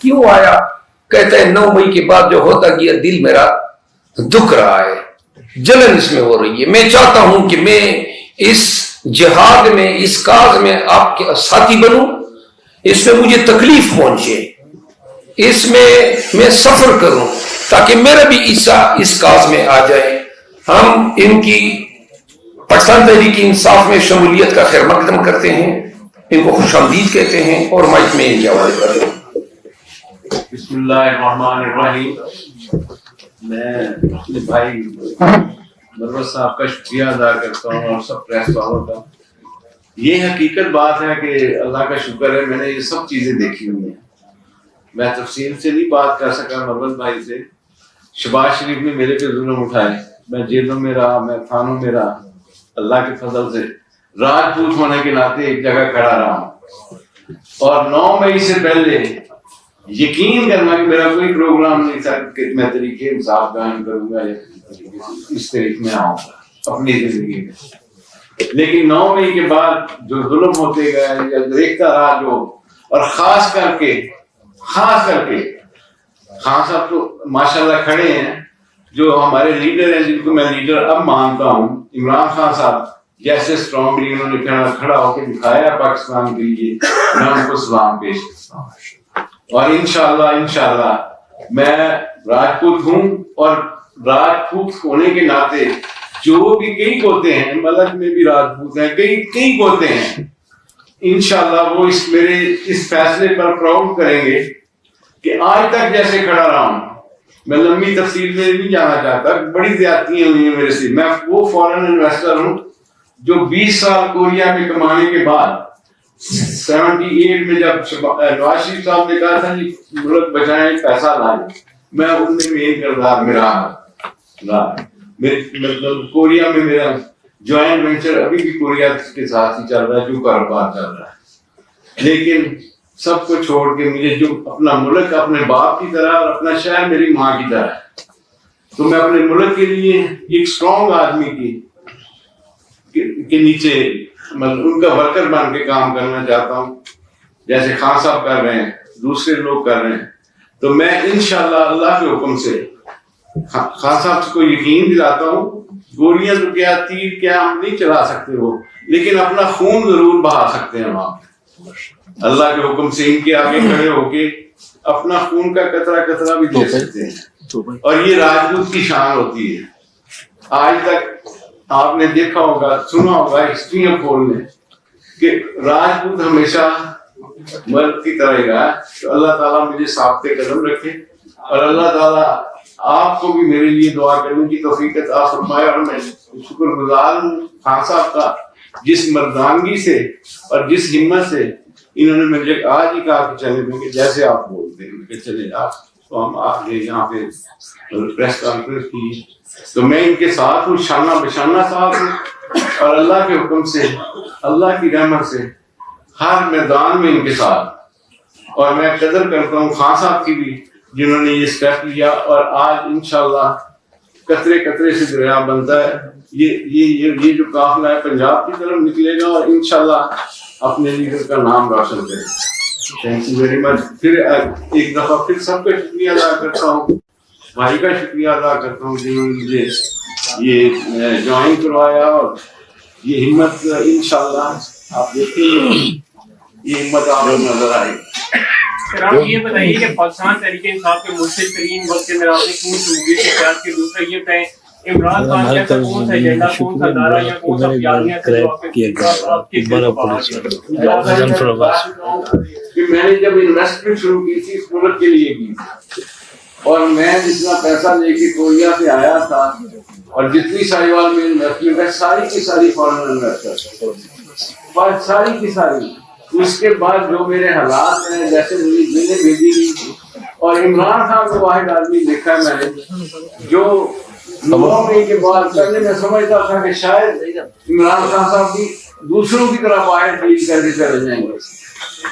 کیوں آیا؟ کہتا ہے 9 مئی کے بعد جو ہوتا گیا دل میرا دکھ رہا ہے، جلن اس میں ہو رہی ہے، میں چاہتا ہوں کہ میں اس جہاد میں، اس کاز میں آپ کے ساتھی بنوں، اس میں مجھے تکلیف پہنچے، اس میں سفر کروں تاکہ میرا بھی حصہ اس کاز میں آ جائے۔ ہم ان کی پاکستان تحریک انصاف میں شمولیت کا خیر مقدم کرتے ہیں، ان کو خوش آمدید کہتے ہیں، اور مائک میں ان کے حوالے کر دیں۔ بسم اللہ الرحمن الرحیم۔ میں اپنے بھائی مروت صاحب کا شکریہ ادا کرتا ہوں اور سب پریس والوں کا۔ یہ حقیقت بات ہے کہ اللہ کا شکر ہے میں نے یہ سب چیزیں دیکھی ہوئی ہیں۔ میں تفصیل سے نہیں بات کر سکا مروت بھائی سے۔ شہباز شریف نے میرے پہ ظلم اٹھائے، میں جیلوں میں رہا، میں تھانوں میں رہا، اللہ کے فضل سے راجپوت ہونے کے ناطے ایک جگہ کھڑا رہا ہوں، اور 9 مئی سے پہلے یقین کرنا کہ میرا کوئی پروگرام نہیں تھا کہ میں طریقے انصاف قائم کروں گا یا اس طریقے میں آؤں گا اپنی زندگی میں۔ لیکن 9 مئی کے بعد جو ظلم ہوتے گئے یا دیکھتا رہا جو، اور خاص کر کے خان صاحب تو ماشاءاللہ کھڑے ہیں، جو ہمارے لیڈر ہیں جن کو میں لیڈر اب مانتا ہوں، عمران خان صاحب جیسے اسٹرانگلی انہوں نے کھڑا ہو کے دکھایا پاکستان کے لیے، میں ان کو سلام پیش کرتا ہوں۔ اور انشاءاللہ میں راجپوت ہوں، اور راجپوت ہونے کے ناطے جو بھی کئی ہوتے ہیں، ملک میں بھی راجپوت ہیں، کئی ہوتے ہیں، انشاءاللہ وہ میرے اس فیصلے پر پراؤڈ کریں گے کہ آج تک جیسے کھڑا رہا ہوں۔ میں لمبی تفصیل میں نہیں جانا چاہتا، بڑی زیادتیاں ہوئی ہیں میرے سے۔ میں وہ فورن انویسٹر ہوں جو 20 سال کوریا میں کمانے کے بعد 78 میں جب نواز شریف صاحب نے کہا تھا جی ملک بچائیں پیسہ لائیں، میں ان میں مین کردار میں رہا۔ مطلب کوریا میں میرا جوائنٹ وینچر ابھی بھی کوریا کے ساتھ ہی چل رہا ہے، جو کاروبار چل رہا ہے۔ لیکن سب کو چھوڑ کے مجھے جو اپنا ملک اپنے باپ کی طرح اور اپنا شہر میری ماں کی طرح ہے، تو میں اپنے ملک کے لیے ایک اسٹرانگ آدمی کے نیچے مطلب ان کا ورکر بن کے کام کرنا چاہتا ہوں، جیسے خان صاحب کر رہے ہیں، دوسرے لوگ کر رہے ہیں۔ تو میں انشاءاللہ اللہ کے حکم سے خان صاحب کو یقین دلاتا ہوں، گولیاں تو کیا، تیر کیا ہم نہیں چلا سکتے وہ، لیکن اپنا خون ضرور بہا سکتے ہیں وہاں۔ اللہ کے حکم سے ان کے آگے کھڑے ہو کے اپنا خون کا قطرہ بھی دے سکتے ہیں، اور یہ راجپوت کی شان ہوتی ہے۔ آج تک آپ نے دیکھا ہوگا، سنا ہوگا ہسٹریاں کھولنے کہ راجپوت ہمیشہ مرد کی طرح ہی رہا۔ تو اللہ تعالیٰ مجھے ثابت قدم رکھے، اور اللہ تعالیٰ آپ کو بھی میرے لیے دعا کرنے کی توفیق عطا فرمائے۔ اور میں شکر گزار ہوں خان صاحب کا، جس مردانگی سے اور جس ہمت سے انہوں نے مجھے آج ہی کہا کہ چلے میں کہ جیسے آپ بولتے ہیں کہ چلے آپ، تو ہم آگے یہاں پہ پریس کانفرنس کی، تو میں ان کے ساتھ ہوں، شانہ بشانہ ساتھ ہوں، اور اللہ کے حکم سے، اللہ کی رحمت سے ہر میدان میں ان کے ساتھ۔ اور میں قدر کرتا ہوں خان صاحب کی بھی، جنہوں نے یہ اسٹیپ لیا، اور آج انشاءاللہ قطرے قطرے سے دریا بنتا ہے۔ یہ جو قافلہ ہے پنجاب کی طرف نکلے گا، اور انشاءاللہ اپنے لیڈر کا نام روشن کرے۔ Thank you very much. پھر ایک دفعہ پھر سب کا شکریہ ادا کرتا ہوں، بھائی کا شکریہ ادا کرتا ہوں جنہوں نے مجھے یہ جوائن کروایا، اور یہ ہمت انشاءاللہ آپ دیکھیں یہ ہمت آپ کو نظر آئے۔ سر آپ یہ بتائیے کہ پاکستان تحریک انصاف کے مرشد ترین وقت میں آپ نے کیوں شمولیت اختیار کی؟ دوسرا یہ بتائیں عمران خان جیسا کون سا ایجنڈا، کون سا دارہ یا کون سا بیانیہ تھا جو آپ کے میں نے جب انویسٹمنٹ شروع کی تھی اس ملک کے لیے کی، اور میں جتنا پیسہ لے کے کوریا سے آیا تھا، اور جتنی ساہیوال میں انویسٹمنٹ ہے ساری کی ساری فارن انویسٹر، ساری کی ساری۔ اس کے بعد جو میرے حالات ہیں، جیسے مجھے بھیجی گئی تھی، اور عمران خان کو واحد آدمی دیکھا ہے میں نے جو 9 مئی کے بعد پہلے میں سمجھتا تھا کہ شاید عمران خان صاحب بھی دوسروں کی طرح باہر ڈیل کر کے چلے جائیں گے،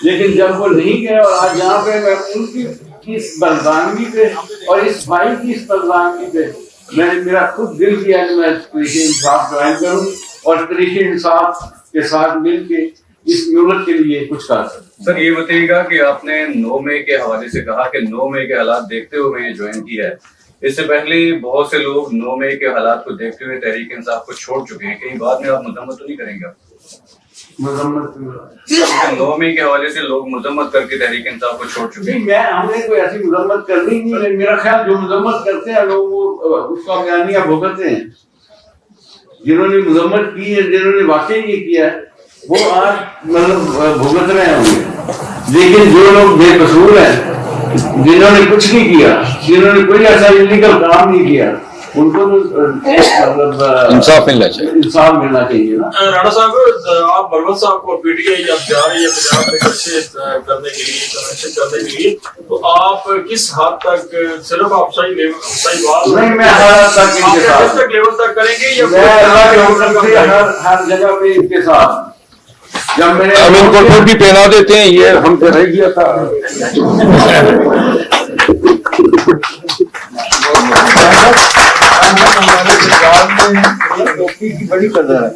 لیکن جب وہ نہیں گئے، اور آج یہاں پہ میں ان کی اس بردانگی پہ اور اس بھائی کی اس بردانگی پہ میں نے میرا خود دل کیا کہ میں تحریک انصاف جوائن کروں، اور تحریک انصاف کے ساتھ مل کے اس ملک کے لیے کچھ کر سکتے. سر یہ بتائیے گا کہ آپ نے 9 مئی کے حوالے سے کہا کہ 9 مئی کے حالات دیکھتے ہوئے یہ جوائن کیا ہے. اس سے پہلے بہت سے لوگ 9 مئی کے حالات کو دیکھتے ہوئے تحریک انصاف کو چھوڑ چکے ہیں. کہیں بعد میں آپ مذمت تو نہیں کریں گے؟ مذمت 9 مئی کے حوالے سے لوگ مذمت کر کے تحریک انصاف کو چھوڑ چکے ہیں. ہم نے کوئی ایسی مذمت کرنی نہیں ہے. میرا خیال جو مذمت کرتے ہیں لوگ وہ اس کا بیانیہ بھگتتے ہیں. جنہوں نے مذمت کی ہے، جنہوں نے واقعی یہ کیا ہے، وہ آج مطلب بھگت رہے ہوں گے. لیکن جو لوگ بے قصور ہیں، جنہوں نے کچھ نہیں کیا، جنہوں نے کوئی ایسا انلیگل کام نہیں کیا، ان کو مطلب انصاف ملنا چاہیے. انصاف ملنا چاہیے نا. رانا صاحب، آپ مروت صاحب کو پی ٹی آئی جب جا رہی ہے پنجاب میں جلسے کرنے کے لیے، کنونشن کرنے کے لیے، تو آپ کس حد تک صرف آپ صحیح نہیں، میں ہر حد تک ان کے ساتھ لیول تک کریں گے یا میں اللہ کے حکم سے ہر جگہ پہ ان کے ساتھ. جب میں نے ہم ان کو پھر بھی پہنا دیتے ہیں، یہ ہم پہ رہ گیا تھا. ٹوپی کی بڑی قدر ہے.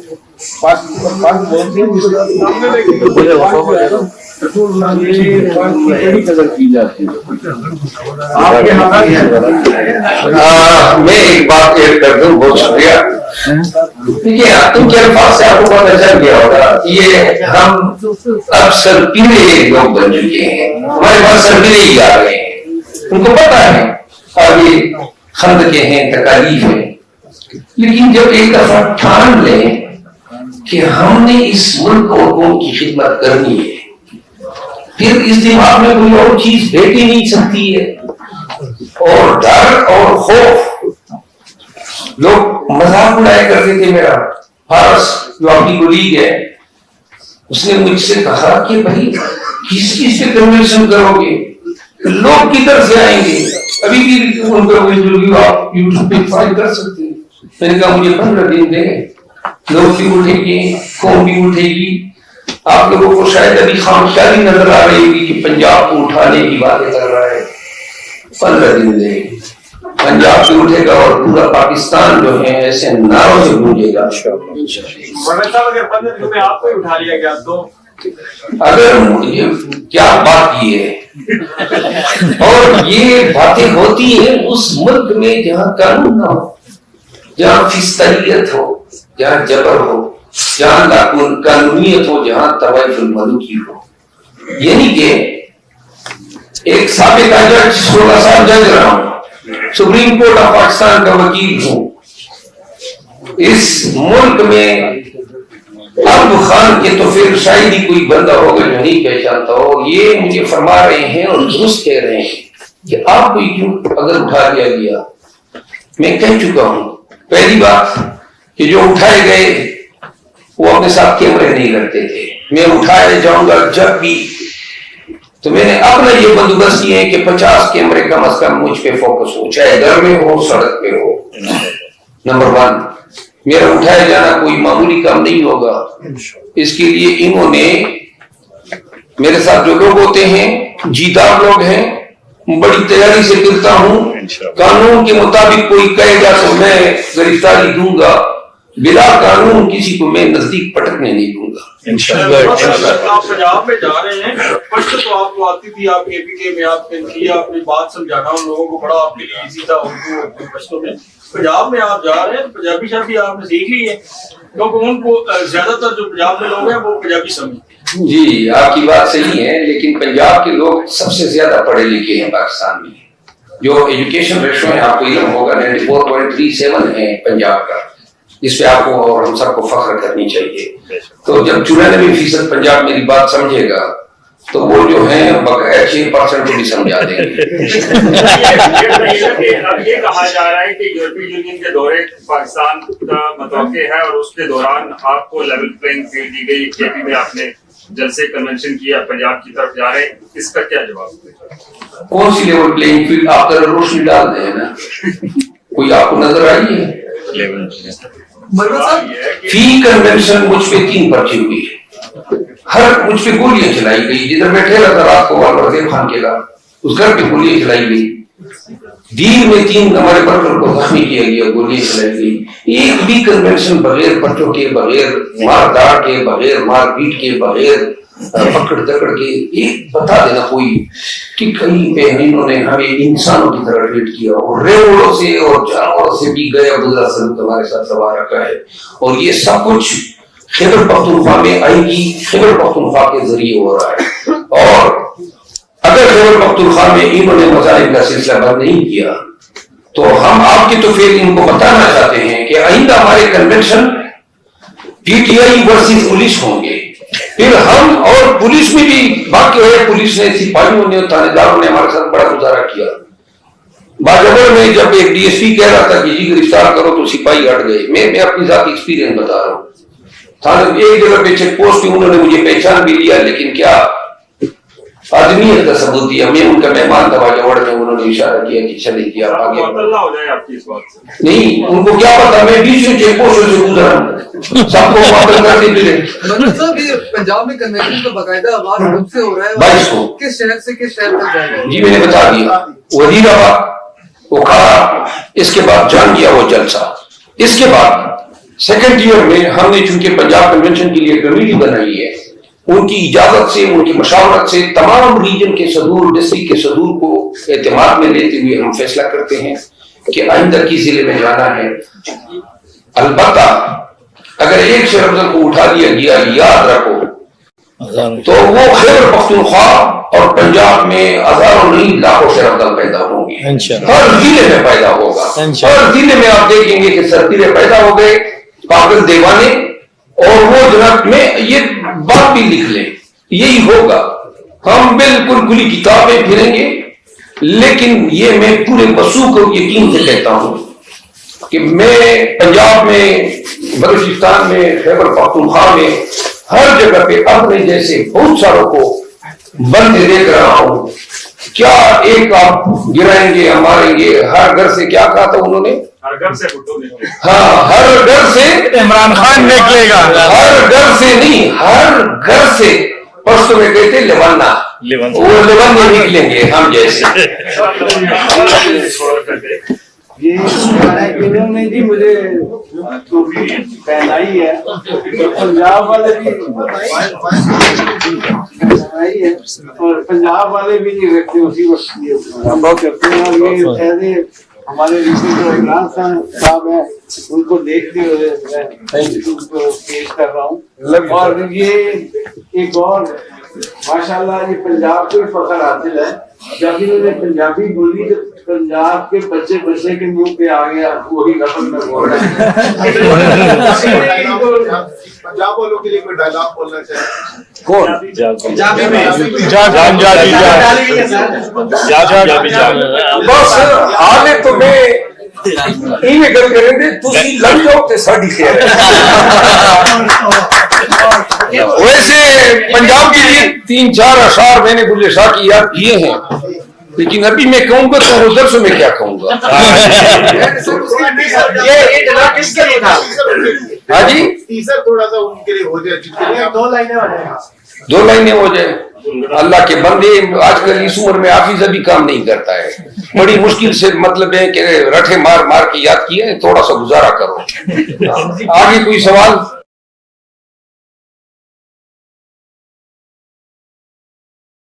بڑی قدر کی جاتی ہے. آپ کے میں ایک بات ایڈ کر دوں، بہت شکریہ. دیکھیے ان کے الفاظ سے آپ کو پتہ چل گیا ہوگا، یہ ہم اب سرپیلے لوگ بن چکے ہیں. ہمارے پاس سرپیلے ہی آ رہے ہیں، ان کو پتہ ہے اور یہ خندقیں ہیں، تکالیف ہیں. لیکن جب ایک دفعہ ٹھان لیں کہ ہم نے اس ملک اور قوم کی خدمت کرنی ہے، پھر اس دماغ میں کوئی اور چیز بیٹھ ہی نہیں سکتی ہے. اور ڈر اور خوف، لوگ مذاق اڑایا کرتے تھے. میرا فارس جو آپ کی کولیگ ہے، اس نے مجھ سے کہا کہ بھائی کس چیز سے کنونشن کرو گے، لوگ کدھر سے آئیں گے. ابھی بھی ان کا انٹرویو آپ یوٹیوب پہ فائل کر سکتے ہیں. میں نے کہا مجھے 15 دن دیں، لوگ بھی اٹھیں گے، قوم بھی اٹھے گی. آپ لوگوں کو شاید ابھی خامخیالی نظر آ رہی ہوگی کہ پنجاب کو اٹھانے کی باتیں کر رہا ہے. 15 دن دیں، پنجاب بھی اٹھے گا اور پورا پاکستان جو ہے ایسے نعروں سے گونجے گا. اگر 15 دنوں میں آپ کو اٹھا لیا گیا تو اگر کیا بات کی ہے، اور یہ باتیں ہوتی ہیں اس ملک میں جہاں قانون نہ ہو، جہاں فسطریت ہو، جہاں جبر ہو، جہاں قانونیت ہو، جہاں طوائف الملوکی ہو. یعنی کہ ایک سابقہ جج، 16 سال جج رہا ہوں، سپریم کورٹ آف پاکستان کا وکیل ہوں. اس ملک میں اب خان کے تو پھر شاید ہی کوئی بندہ ہوگا جو نہیں پہچانتا ہو. یہ مجھے فرما رہے ہیں اور درست کہہ رہے ہیں کہ آپ کو کیوں اگر اٹھا لیا گیا. میں کہہ چکا ہوں پہلی بات کہ جو اٹھائے گئے وہ اپنے ساتھ کیمرے نہیں رکھتے تھے. میں اٹھائے جاؤں گا جب بھی تو میں نے اپنا یہ بندوبست کیے ہیں کہ 50 کیمرے کم از کم مجھ پہ فوکس ہو، چاہے گھر میں ہو، سڑک پہ ہو. نمبر 1، میرا اٹھایا جانا کوئی معمولی کام نہیں ہوگا. اس کے لیے انہوں نے میرے ساتھ جو لوگ ہوتے ہیں، جیدار لوگ ہیں، بڑی تیاری سے کرتا ہوں. قانون کے مطابق کوئی کہے گا تو میں گرفتاری دوں گا، بلا قانون کسی کو میں نزدیک پٹکنے نہیں دوں گا. آپ پنجاب میں جا رہے ہیں، پشتو تو آپ کو آتی تھی، آپ کے پی کے میں آپ نے کیا اپنی بات سمجھانا ان لوگوں کو بڑا آپ کے لیے ایزی تھا اردو پشتو میں. پنجاب میں آپ جا رہے ہیں، پنجابی شادی آپ نے سیکھ لی ہے، کیونکہ ان کو زیادہ تر جو پنجاب میں لوگ ہیں وہ پنجابی سمجھتے ہیں. جی آپ کی بات صحیح ہے، لیکن پنجاب کے لوگ سب سے زیادہ پڑھے لکھے ہیں پاکستان میں. جو ایجوکیشن ریشو ہے آپ کو علم ہوگا 94.37 ہے پنجاب کا، جس پہ آپ کو اور ہم سب کو فخر کرنی چاہیے. تو جب 94% پنجاب میری بات سمجھے گا تو وہ جو ہیں بقایا 6% کو بھی سمجھا دیں گے. اب یہ کہا جا رہا ہے کہ یورپی یونین کے دورے پاکستان کا متوقع ہے اور اس کے دوران آپ کو لیول پلینگ فیلڈ دی گئی. کے پی میں آپ نے جلسے کنونشن کیا، پنجاب کی طرف جا رہے ہیں، اس کا کیا جواب ہے؟ کون سی لیول پلینگ فیلڈ؟ آپ ذرا روشنی ڈال دیں نا، کوئی آپ کو نظر آئی ہے؟ فی کنونشن مجھ پہ 3 پرچے ہوئی ہے، ہر مجھ پہ گولیاں چلائی گئی. جدھر میں ٹھہرا تھا رات کو وزیر خان کے گھر، اس گھر پہ گولیاں چلائی گئی. دیر میں 3 ہمارے ورکر کو زخمی کیا گیا, گولی چلائی گئی. ایک بھی کنونشن بغیر پرچوں کے, بغیر مار داڑ کے, بغیر مار پیٹ کے, بغیر پکڑ دکڑ کے, ایک بتا دینا کوئی کہ کہیں پہ انہوں نے ہمیں انسانوں کی طرح ٹریٹ کیا اور ریوڑوں سے اور جانوروں سے بھی گیا گزرا سلوک ہمارے ساتھ سوار رکھا ہے. اور یہ سب کچھ خیبر پختونخوا میں آئی گی, خیبر پختونخوا کے ذریعے ہو رہا ہے. اور اگر خیبر پختونخوا میں انہوں نے مظاہر کا سلسلہ بند نہیں کیا تو ہم آپ کے تو پھر ان کو بتانا چاہتے ہیں کہ آئندہ ہمارے convention P T I versus police ہوں گے. پھر ہم اور پولیس میں بھی باقی ہے, پولیس نے, سپاہیوں نے, تھانے داروں نے ہمارے ساتھ بڑا گزارا کیا. باجبر میں جب ایک ڈی ایس پی کہہ رہا تھا کہ جی گرفتار کرو تو سپاہی ہٹ گئے. میں اپنی ذاتی ایکسپیرینس بتا رہا ہوں. تھانے ایک جگہ پہ چیک پوسٹ کی, انہوں نے مجھے پہچان بھی لیا, لیکن کیا آدمیت کا ثبوت دیا. میں ان کا مہمان تھا باجوڑ میں, انہوں نے اشارہ کیا کہ چلے کیا آگے نہیں. ان کو کیا پتا میں بیچ میں چیک پوسٹ سے گزرا ہوں, سب کو معطل کرتے ملے. پنجاب میں کنونشن تو باقاعدہ آغاز کب سے ہو رہا ہے, 22 کو. کس شہر سے کس شہر تک جائے گا؟ جی میں نے بتا دیا, وزیر آباد, بخارا, اس کے بعد جان گیا وہ جلسہ. اس کے بعد سیکنڈ ایئر میں ہم نے چونکہ پنجاب کنونشن کے لیے کمیٹی بنائی ہے, ان کی اجازت سے, ان کی مشاورت سے تمام ریجن کے صدور, ڈسٹرکٹ کے صدور کو اعتماد میں لیتے ہوئے ہم فیصلہ کرتے ہیں کہ آئندہ کس ضلع میں جانا ہے. البتہ اگر ایک شہر افضل کو اٹھا دیا گیا, یاد رکھو تو وہ خیبر پختونخوا اور پنجاب میں ہزاروں نہیں لاکھوں شہر افضل پیدا ہوں گے. ہر ضلع میں پیدا ہوگا. ہر ضلع میں آپ دیکھیں گے کہ سرکیرے پیدا ہو گئے, پاگل دیوانے. اور وہ جناب میں یہ بات بھی لکھ لیں, یہی ہوگا. ہم بالکل کھلی کتابیں پھریں گے, لیکن یہ میں پورے وثوق اور یقین سے کہتا ہوں کہ میں پنجاب میں, بلوچستان میں, خیبر پختونخوا میں ہر جگہ پہ اپنے جیسے بہت ساروں کو بندے دیکھ رہا ہوں. کیا ایک آپ گرائیں گے, ماریں گے. ہر گھر سے کیا کہا تھا انہوں نے, ہر گھر سے ہاں ہر گھر سے عمران خان نکلے گا. ہر گھر سے نہیں, ہر گھر سے. پرسوں میں کہتے لیوانا, وہ لیوانے نکلیں گے ہم جیسے. یہ انہوں نے جی مجھے ٹوپی پہنائی ہے, پنجاب والے بھی پہنائی ہے, اور پنجاب والے بھی نہیں رکھتے اسی وقت ہم بہت کرتے ہیں. اور یہ ایسے ہمارے جو عمران خان صاحب ہیں ان کو دیکھتے ہوئے میں ان کو پیش کر رہا ہوں. اور یہ ایک اور ماشاءاللہ یہ پنجاب کو فخر حاصل ہے, جب انہوں نے پنجابی بولی تو پنجاب کے بچے بچے کے منہ پہ آ گیا وہی لفظ میں بول رہا ہے. پنجاب والوں کے لیے کوئی ڈائلاگ بولنا چاہیے؟ بس آنے تو میں ایویں گل کریں گے, تسی لگ جاؤ تے ساڈی خیر ہے. ویسے پنجاب کے لیے 3-4 اشعار میں نے بلے شاہ کی یاد کیے ہیں, لیکن ابھی میں کہوں گا تو ادھر سے میں کیا کہوں گا. ہاں جی, ٹیزر تھوڑا سا ان کے لیے ہو جائے, 2 لائنیں ہو جائے. اللہ کے بندے, آج کل اس عمر میں حافظ بھی کام نہیں کرتا ہے. بڑی مشکل سے مطلب ہے کہ رٹھے مار مار کے یاد کیے, تھوڑا سا گزارا کرو. آگے کوئی سوال؟